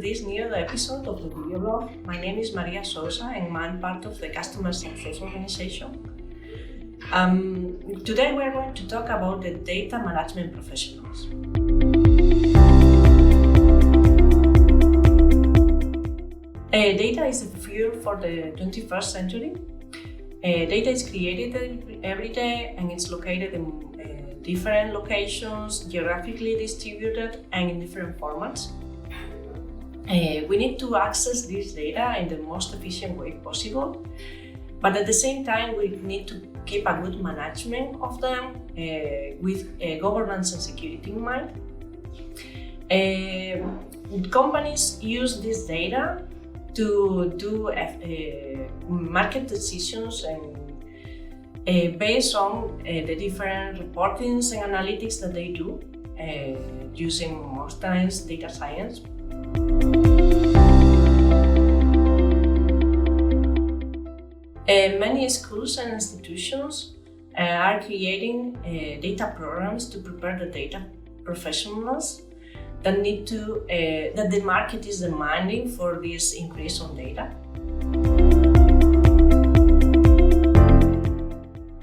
this new episode of the Videoblog. My name is María Sousa and I'm part of the Customer Success Organization. Today we're going to talk about the data management professionals. Data is the fuel for the 21st century. Data is created every day and it's located in different locations, geographically distributed and in different formats. We need to access this data in the most efficient way possible, but at the same time we need to keep a good management of them with governance and security in mind. Companies use this data to do market decisions and based on the different reportings and analytics that they do, using most times data science. Many schools and institutions are creating data programs to prepare the data professionals that that the market is demanding for this increase on data.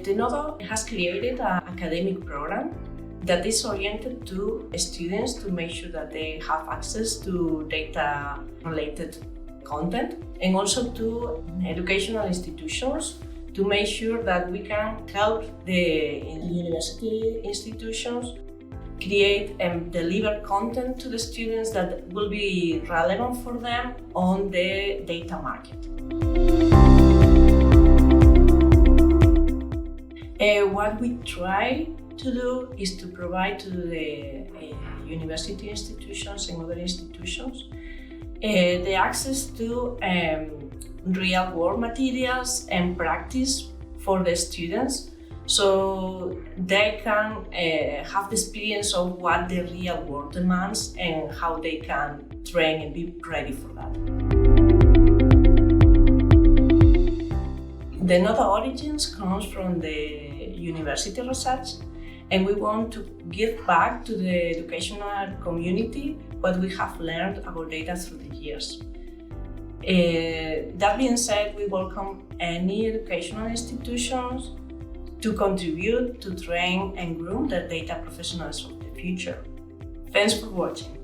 Denodo has created an academic program that is oriented to students to make sure that they have access to data-related content, and also to educational institutions to make sure that we can help the university institutions create and deliver content to the students that will be relevant for them on the data market. What we try to do is to provide to the university institutions and other institutions the access to real-world materials and practice for the students, so they can have the experience of what the real world demands and how they can train and be ready for that. The Denodo origins comes from the university research, and we want to give back to the educational community what we have learned about data through the years. That being said, we welcome any educational institutions to contribute to train and groom the data professionals of the future. Thanks for watching.